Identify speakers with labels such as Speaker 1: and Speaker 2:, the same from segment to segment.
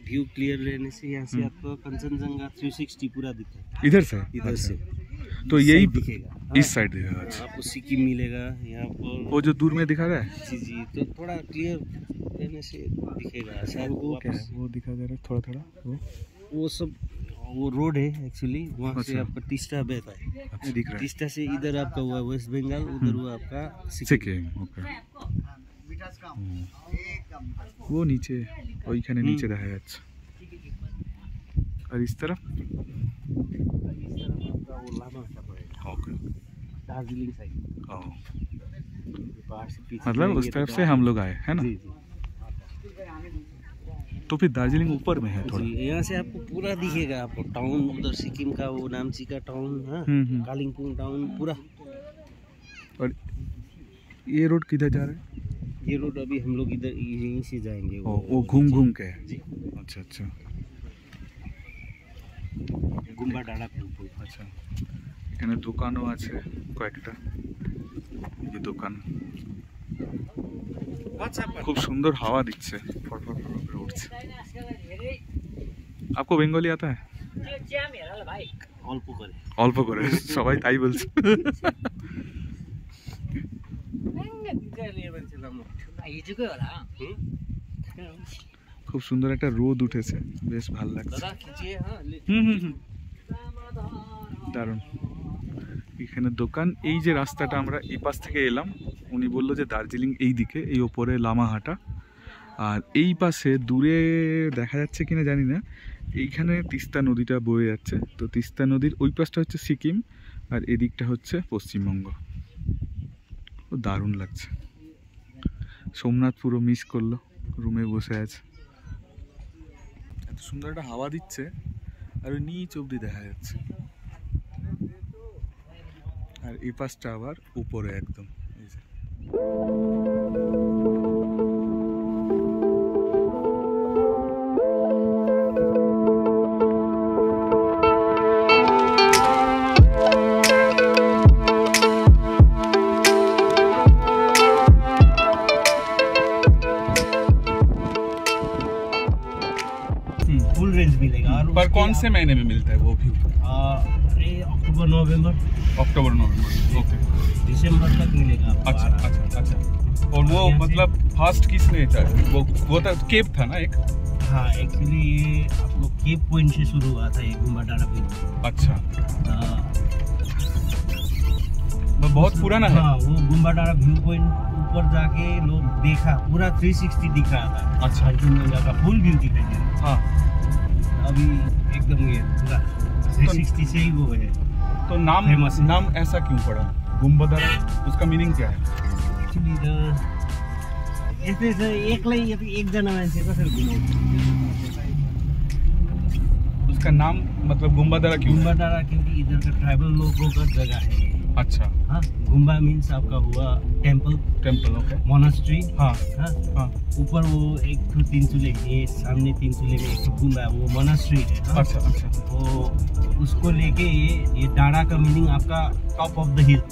Speaker 1: View clear रहने से यहाँ से आपको कंचनजंगा 360 पूरा दिखता है।
Speaker 2: इधर से तो यही दिखेगा, इस साइड दिखेगा। अच्छा,
Speaker 1: आपको सिक्किम मिलेगा यहाँ पर।
Speaker 2: वो जो दूर में दिखा रहा है
Speaker 1: जी, तो थोड़ा क्लियर रहने से दिखेगा शायद।
Speaker 2: वो क्या है, वो दिखा दे रहा है थोड़ा थोड़ा।
Speaker 1: वो सब वो रोड है एक्चुअली, वहाँ से आपका तीस्ता बहता है।
Speaker 2: अच्छा, दिख रहा है।
Speaker 1: तीस्ता से इधर आपका हुआ वेस्ट बंगाल, उधर हुआ आपका
Speaker 2: सिक्किम। ओके, वो नीचे ওইখানে नीचे দেখা যাচ্ছে। और इस तरफ ओके,
Speaker 1: दार्जिलिंग साइड।
Speaker 2: मतलब उस तरफ से हम लोग आए हैं ना। तो फिर दार्जिलिंग ऊपर में है थोड़ा।
Speaker 1: यहाँ से आपको पूरा दिखेगा, आपको टाउन उधर सिक्किम का वो नामची का टाउन, कालिम्पोंग टाउन पूरा।
Speaker 2: और ये रोड किधर जा रहा है?
Speaker 1: ये रोड अभी हम लोग इधर यहीं से जाएंगे।
Speaker 2: वो घूम घूम के। अच्छा अच्छा,
Speaker 1: गुम्बा डाड़ा।
Speaker 2: अच्छा, এখানে দোকানও আছে কয়েকটা। এই দোকান খুব সুন্দর হাওয়া দিচ্ছে, ফরফর করে উঠছে। आपको বেঙ্গলি आता है? অল্প করে সবাই তাই বলছে। খুব সুন্দর একটা রোদ উঠেছে, বেশ ভালো লাগছে। দারুণ। এখানে দোকান, এই যে রাস্তাটা আমরা এই পাশ থেকে এলাম, উনি বললো যে দার্জিলিং এই দিকে, এই ওপরে লামাহাটা। আর এই পাশে দূরে দেখা যাচ্ছে কিনা জানি না, এইখানে তিস্তা নদীটা বয়ে যাচ্ছে। তো তিস্তা নদীর ওই পাশটা হচ্ছে সিকিম আর এদিকটা হচ্ছে পশ্চিমবঙ্গ। দারুণ লাগছে। সোমনাথ পুরো মিস করলো, রুমে বসে আছে। এত সুন্দর একটা হাওয়া দিচ্ছে আর ওই নিচ অব্দি দেখা যাচ্ছে। আর এই পাশটা আবার উপরে একদম। এই যে
Speaker 1: फुल रेंज मिलेगा। और
Speaker 2: पर कौन से महीने में मिलता है वो व्यू?
Speaker 1: अक्टूबर नवंबर।
Speaker 2: ओके,
Speaker 1: दिसंबर तक मिलेगा।
Speaker 2: अच्छा। और वो मतलब फर्स्ट किसने चाहिए? वो था केप था ना एक।
Speaker 1: हाँ, एक्चुअली ये आप लोग केप पॉइंट से शुरू हुआ था ये गुम्बा डाड़ा व्यू।
Speaker 2: अच्छा, वो बहुत पुराना है।
Speaker 1: हाँ, वो गुम्बा डाड़ा व्यू पॉइंट ऊपर जाके लोग देखा, पूरा 360 दिख रहा था।
Speaker 2: अच्छा,
Speaker 1: अर्जुनजंगा का फुल व्यू दिखाई दे रहा।
Speaker 2: हाँ,
Speaker 1: अभी एकदम ये पूरा 360 से ही वो है।
Speaker 2: तो नाम ऐसा क्यों पड़ा गुम्बा डाड़ा? उसका मीनिंग क्या है?
Speaker 1: एक्चुअली एक जना मान्छेको सर
Speaker 2: उसका नाम मतलब गुम्बा डाड़ा क्यों?
Speaker 1: गुम्बा डाड़ा क्योंकि इधर का ट्राइबल लोगों का जगह है।
Speaker 2: अच्छा,
Speaker 1: हाँ, गुम्बा मीन्स आपका हुआ टेम्पल।
Speaker 2: Okay,
Speaker 1: monastery.
Speaker 2: हाँ।
Speaker 1: ऊपर वो एक तो 3 चूल्हे, ये सामने 3 चूल्हे में एक गुम्बा, वो मोनास्ट्री है।
Speaker 2: अच्छा,
Speaker 1: तो उसको लेके ये डाड़ा का मीनिंग आपका टॉप ऑफ द हिल।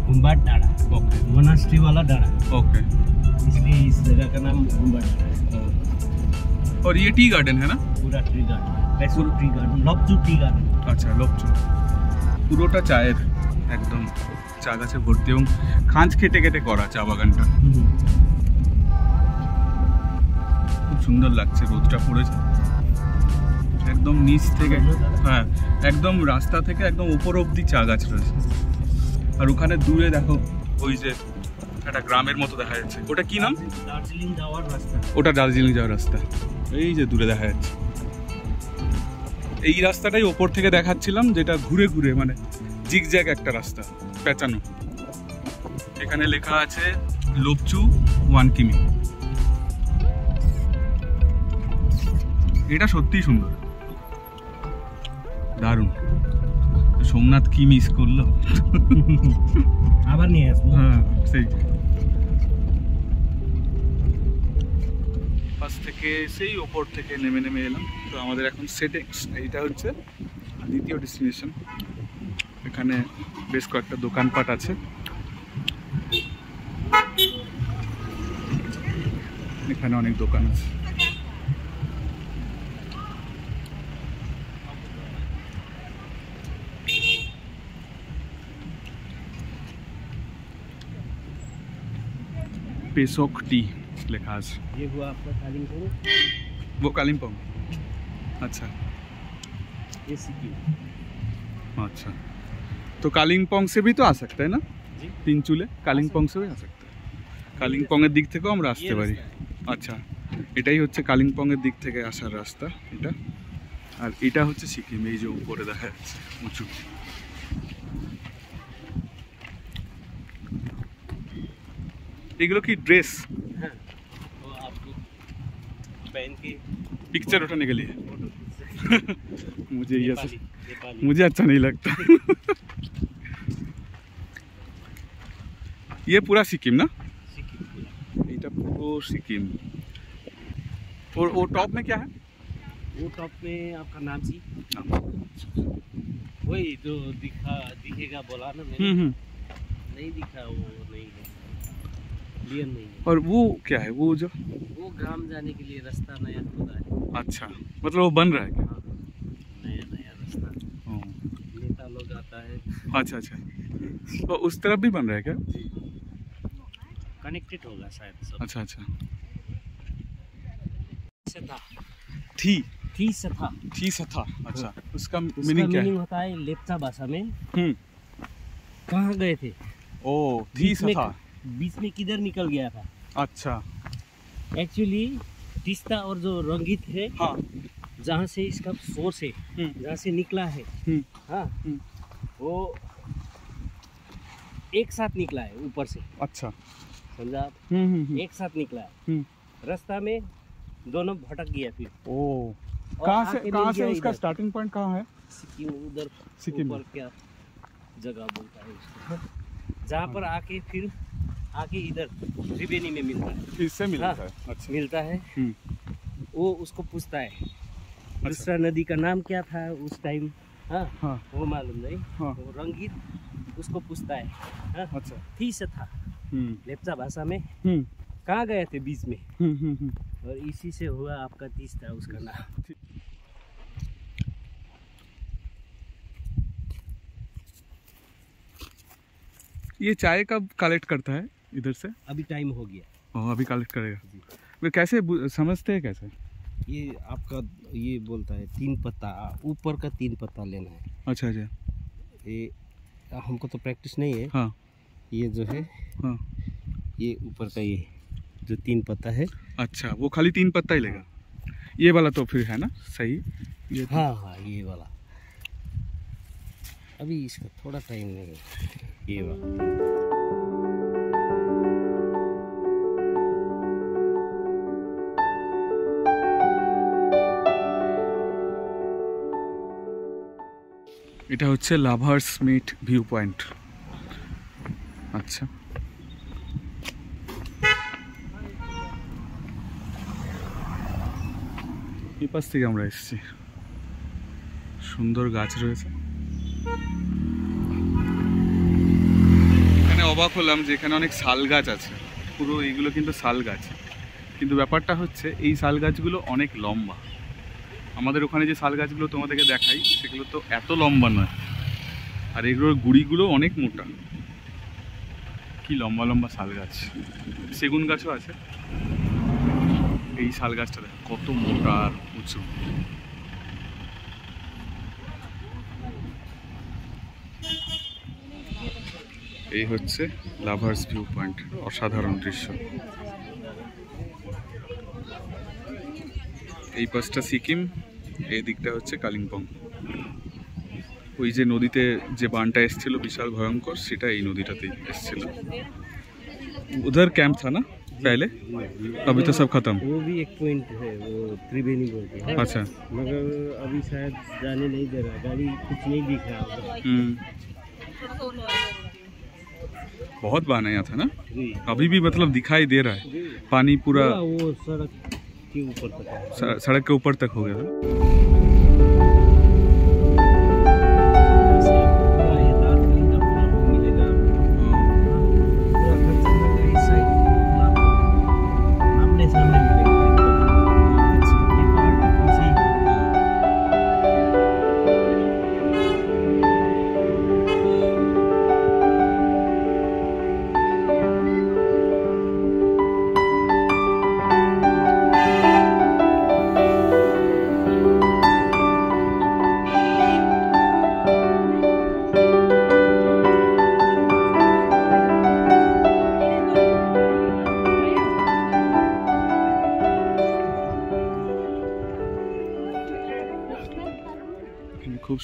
Speaker 1: गुम्बा डाड़ा, मोनास्ट्री वाला डाड़ा।
Speaker 2: ओके,
Speaker 1: इसलिए इस जगह का नाम गुम्बा डाड़ा है।
Speaker 2: और ये टी गार्डन है ना?
Speaker 1: पूरा tree garden, tree garden, Lapchu tea garden.
Speaker 2: अच्छा, लपचू পুরোটা চায়ের একদম চা গাছে ভর্তি এবং খাঁজ কেটে কেটে করা চা বাগানটা। খুব সুন্দর লাগছে, রোদটা পড়েছে একদম নিচ থেকে। হ্যাঁ, একদম রাস্তা থেকে একদম উপর অবধি চা গাছ রয়েছে। আর ওখানে দূরে দেখো ওই যে একটা গ্রামের মতো দেখা যাচ্ছে, ওটা কি নাম?
Speaker 1: দার্জিলিং যাওয়ার রাস্তা।
Speaker 2: ওটা দার্জিলিং যাওয়ার রাস্তা, এই যে দূরে দেখা যাচ্ছে। এই রাস্তাটাই ওপর থেকে দেখাচ্ছিলাম, যেটা ঘুরে ঘুরে মানে জিগজ্যাগ একটা রাস্তা পেঁচানো। এখানে লেখা আছে লোপচু 1 কিমি। এটা সত্যিই সুন্দর, দারুণ। সোমনাথ কি মিস করলো,
Speaker 1: আবার নিয়ে আসবো।
Speaker 2: হ্যাঁ, সেই পাশ থেকে সেই ওপর থেকে নেমে এলাম। তো আমাদের এখন সেটিংস, এইটা হচ্ছে দ্বিতীয় ডেস্টিনেশন। এখানে বেশ কয়েকটা দোকানপাট আছে। এখানে অনেক দোকান আছে। पेसोक टी लिखा है।
Speaker 1: ये हुआ आपका कालिम्पोंग,
Speaker 2: वो कालिम्पोंग। अच्छा
Speaker 1: ये सिक्किम।
Speaker 2: अच्छा, तो कालिम्पोंग से भी तो आ सकते हैं ना
Speaker 1: जी?
Speaker 2: তিনচুলে কালিম্পং से भी आ सकते हैं। কালিম্পং এর দিক থেকেও আমরা আসতে পারি। আচ্ছা, এটাই হচ্ছে কালিম্পং এর দিক থেকে আসার রাস্তা এটা। আর এটা হচ্ছে সিকিম, এই যে উপরে দেখা যাচ্ছে উঁচু। এগুলো কি ड्रेस?
Speaker 1: हाँ, वो आपको पहन के
Speaker 2: पिक्चर उठाने के लिए।
Speaker 1: फोटो
Speaker 2: मुझे ये सब
Speaker 1: नेपाली
Speaker 2: मुझे अच्छा नहीं लगता। ये पूरा सिक्किम ना?
Speaker 1: सिक्किम पूरा।
Speaker 2: এটা পুরো সিকিম। और वो टॉप में क्या है?
Speaker 1: वो टॉप में आपका नामची, वही जो दिखेगा बोला ना मैंने, नहीं दिखा, वो नहीं है, क्लियर नहीं है।
Speaker 2: और वो क्या है वो जो?
Speaker 1: वो ग्राम जाने के लिए रास्ता नया खुदा है।
Speaker 2: अच्छा, मतलब वो बन रहा है क्या?
Speaker 1: हाँ, नया नया रास्ता, नेता लोग आता है।
Speaker 2: अच्छा अच्छा, तो उस तरफ भी बन रहा है क्या?
Speaker 1: कनेक्टेड होगा शायद सब।
Speaker 2: अच्छा अच्छा।
Speaker 1: सथा,
Speaker 2: थी
Speaker 1: सथा,
Speaker 2: थी सथा। अच्छा, उसका
Speaker 1: उसका
Speaker 2: मीनिंग क्या है?
Speaker 1: मीनिंग होता है लेप्चा भाषा में
Speaker 2: हम्म,
Speaker 1: कहाँ गए थे,
Speaker 2: ओ थी सथा।
Speaker 1: बीच में किधर निकल गया था।
Speaker 2: अच्छा
Speaker 1: एक्चुअली तीस्ता और जो रंगीत है,
Speaker 2: हाँ,
Speaker 1: जहाँ से इसका सोर्स है, जहाँ से निकला है, हाँ, वो एक साथ निकला है ऊपर से,
Speaker 2: अच्छा।
Speaker 1: समझा आप? एक साथ निकला है, रास्ता में दोनों भटक गया फिर।
Speaker 2: ओ,
Speaker 1: और
Speaker 2: कहाँ
Speaker 1: आके
Speaker 2: से
Speaker 1: मिल गया
Speaker 2: उसका
Speaker 1: इधर।
Speaker 2: स्टार्टिंग पॉइंट कहाँ है?
Speaker 1: सिक्किम उधर,
Speaker 2: सिक्किम
Speaker 1: ऊपर क्या जगह बोलता है उसको, जहाँ पर आके फिर आके इधर त्रिवेणी में मिलता है,
Speaker 2: इससे मिलता
Speaker 1: हाँ,
Speaker 2: है। अच्छा,
Speaker 1: मिलता है। वो उसको पूछता है दूसरा नदी का नाम क्या था उस टाइम, हाँ,
Speaker 2: हाँ
Speaker 1: वो मालूम नहीं,
Speaker 2: हाँ,
Speaker 1: वो रंगीत उसको पूछता है, हाँ,
Speaker 2: अच्छा।
Speaker 1: थी सथा लेप्चा भाषा में कहाँ गए थे बीच में, और इसी से हुआ आपका तीस्ता उसका नाम।
Speaker 2: ये चाय कब कलेक्ट करता है इधर से?
Speaker 1: अभी टाइम हो गया।
Speaker 2: अभी कलेक्ट करेगा। वे कैसे समझते हैं कैसे?
Speaker 1: ये आपका ये बोलता है 3 पत्ता, ऊपर का 3 पत्ता लेना है।
Speaker 2: अच्छा अच्छा,
Speaker 1: ये हमको तो प्रैक्टिस नहीं है।
Speaker 2: हाँ,
Speaker 1: ये जो है,
Speaker 2: हाँ,
Speaker 1: ये ऊपर का ये जो 3 पत्ता है,
Speaker 2: अच्छा, वो खाली 3 पत्ता ही लेगा। ये वाला तो फिर है ना सही? ये तो...
Speaker 1: हाँ हाँ, ये वाला अभी इसका थोड़ा टाइम लगेगा, ये वाला।
Speaker 2: এটা হচ্ছে লাভার্স মিট ভিউ পয়েন্ট। আচ্ছা, এই পাশ থেকে আমরা এসেছি। সুন্দর গাছ রয়েছে। এখানে অবাক হলাম যে এখানে অনেক শাল গাছ আছে, পুরো এইগুলো কিন্তু শাল গাছ। কিন্তু ব্যাপারটা হচ্ছে এই শাল গাছগুলো অনেক লম্বা। আমাদের ওখানে যে শাল গাছগুলো তোমাদেরকে দেখাই সেগুলো তো এত লম্বা নয়, আর এগুলোর গুড়িগুলো অনেক মোটা। কি লম্বা লম্বা শাল গাছ, সেগুন গাছও আছে। এই শাল গাছটা দেখো কত মোটা আর উঁচু। এই হচ্ছে লাভার্স ভিউ পয়েন্ট, অসাধারণ দৃশ্য। এই পাশটা সিকিম, এই দিকটা হচ্ছে কালিম্পং। ওই যে নদীতে যে বানটা এসেছিল বিশাল ভয়ঙ্কর, সেটা এই নদীটাতেই এসেছিল। उधर कैंप था ना पहले, अभी तो सब खत्म।
Speaker 1: वो भी एक पॉइंट है, वो त्रिवेणी बोलते हैं।
Speaker 2: अच्छा,
Speaker 1: मगर अभी शायद जाने नहीं दे रहा, गाड़ी कुछ नहीं दिख रहा उधर।
Speaker 2: बहुत बान आया था ना,
Speaker 1: जी,
Speaker 2: अभी भी मतलब दिखाई दे रहा है पानी पूरा
Speaker 1: वो सड़क के ऊपर तक है।
Speaker 2: सड़क के ऊपर तक हो गया था।
Speaker 1: सामने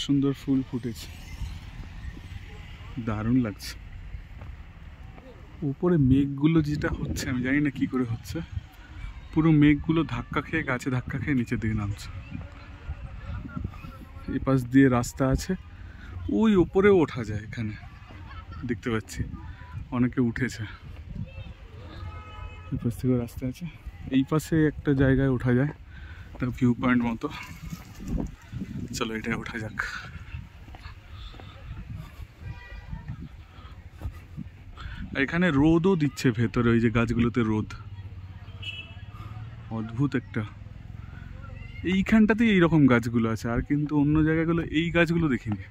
Speaker 2: সুন্দর ফুল ফুটেছে, দারুণ লাগছে। উপরে মেঘগুলো যেটা হচ্ছে আমি জানি না কি করে হচ্ছে, পুরো মেঘগুলো ধাক্কা খেয়ে গাছে ধাক্কা খেয়ে নিচের দিকে নামছে। এই পাশ দিয়ে রাস্তা আছে, ওই ওপরেও ওঠা যায়, এখানে দেখতে পাচ্ছি অনেকে উঠেছে। এই পাশ থেকে রাস্তা আছে, এই পাশে একটা জায়গায় ওঠা যায়, একটা ভিউ পয়েন্ট মতো। চলো এটা ওঠা যাক। এখানে রোদও দিচ্ছে ভেতরে, ওই যে গাছগুলোতে রোদ, অদ্ভুত একটা। এইখানটাতেই এইরকম গাছগুলো আছে, আর কিন্তু অন্য জায়গাগুলো এই গাছগুলো দেখিনি।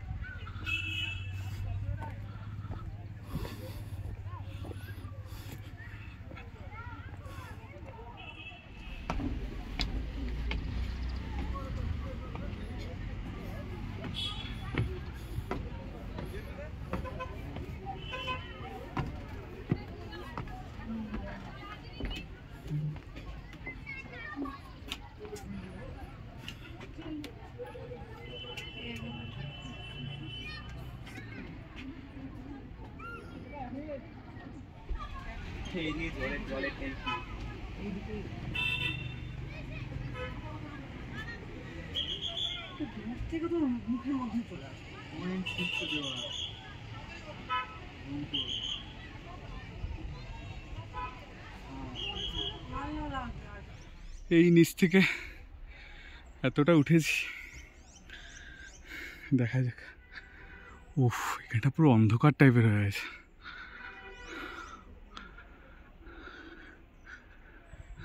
Speaker 2: এই নিচ থেকে এতটা উঠেছি, দেখা যাক। উফ, এখানটা পুরো অন্ধকার টাইপের হয়ে গেছে।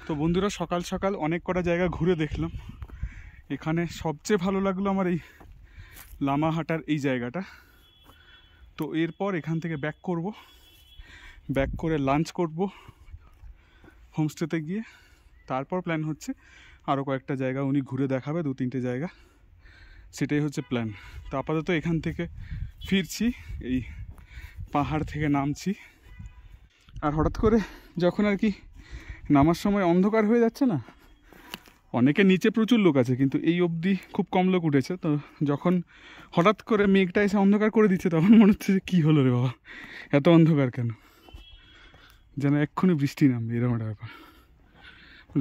Speaker 2: তো বন্ধুরা, সকাল সকাল অনেক কটা জায়গা ঘুরে দেখলাম। এখানে সবচেয়ে ভালো লাগলো আমার এই লামাহাটার এই জায়গাটা। তো এরপর এখান থেকে ব্যাক করব, ব্যাক করে লাঞ্চ করব হোমস্টেতে গিয়ে। তারপর প্ল্যান হচ্ছে আরও কয়েকটা জায়গা উনি ঘুরে দেখাবে, 2-3টে জায়গা, সেটাই হচ্ছে প্ল্যান। তো আপাতত এখান থেকে ফিরছি, এই পাহাড় থেকে নামছি। আর হঠাৎ করে যখন আর কি নামার সময় অন্ধকার হয়ে যাচ্ছে না, অনেকে নিচে প্রচুর লোক আছে কিন্তু এই অবধি খুব কম লোক উঠেছে। তো যখন হঠাৎ করে মেঘটা এসে অন্ধকার করে দিচ্ছে, তখন মনে হচ্ছে যে কী হলো রে বাবা, এত অন্ধকার কেন, যেন এক্ষুনি বৃষ্টি নামবে, এরকম একটা ব্যাপার।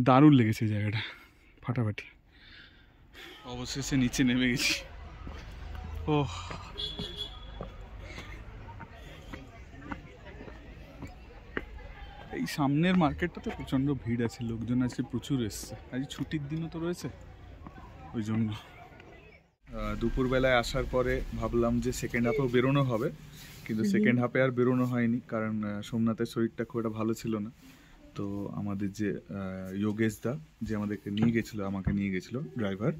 Speaker 2: দারুণ লেগেছে জায়গাটা, ফাটাফাটি। অবশেষে নিচে নেমে গেছি। ও এই সামনের মার্কেটটাতে প্রচণ্ড ভিড় আছে, লোকজন আজকে প্রচুর এসছে, আজ ছুটির দিনও তো রয়েছে, ওই জন্য। দুপুরবেলায় আসার পরে ভাবলাম যে সেকেন্ড হাফেও বেরোনো হবে, কিন্তু সেকেন্ড হাফে আর বেরোনো হয়নি, কারণ সোমনাথের শরীরটা খুব একটা ভালো ছিল না। তো আমাদের যে যোগেশ দা, যে আমাদেরকে নিয়ে গেছিলো, আমাকে নিয়ে গেছিলো ড্রাইভার,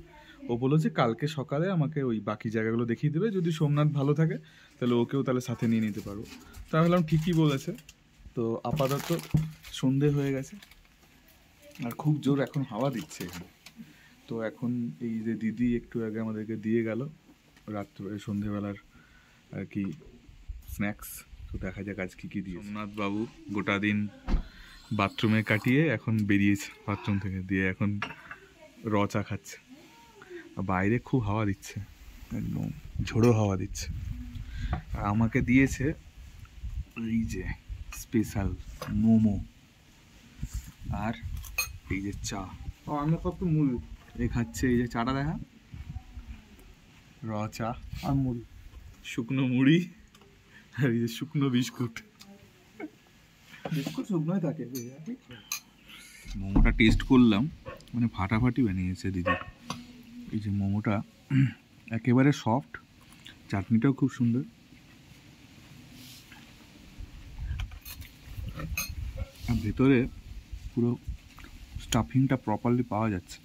Speaker 2: ও বললো যে কালকে সকালে আমাকে ওই বাকি জায়গাগুলো দেখিয়ে দেবে, যদি সোমনাথ ভালো থাকে তাহলে ওকেও তাহলে সাথে নিয়ে নিতে পারবো। তা ভাবলাম ঠিকই বলেছে। তো আপাতত সন্ধে হয়ে গেছে আর খুব জোর এখন হাওয়া দিচ্ছে এখানে। তো এখন এই যে দিদি একটু আগে আমাদেরকে দিয়ে গেল রাত্রে সন্ধেবেলার আর কি স্ন্যাক্স, তো দেখা যাক আজ কী কী দিয়ে। সোমনাথ বাবু গোটা দিন বাথরুমে কাটিয়ে এখন বেরিয়েছে বাথরুম থেকে, দিয়ে এখন চা খাচ্ছে। বাইরে খুব হাওয়া দিচ্ছে, একদম ঝোড়ো হাওয়া দিচ্ছে। আর আমাকে দিয়েছে এই যে স্পেশাল মোমো আর এই যে চা।
Speaker 1: আমরা কত মুড়ি
Speaker 2: এ খাচ্ছে, এই যে চাটা দেখা, চা
Speaker 1: আর মুড়ি,
Speaker 2: শুকনো মুড়ি আর এই যে শুকনো বিস্কুট।
Speaker 1: বিস্কুট শুকনোই থাকে।
Speaker 2: মোমোটা টেস্ট করলাম, মানে ফাটাফাটি বানিয়েছে দিদি। এই যে মোমোটা একেবারে সফট, চাটনিটাও খুব সুন্দর, আর ভেতরে পুরো স্টাফিংটা প্রপারলি পাওয়া যাচ্ছে।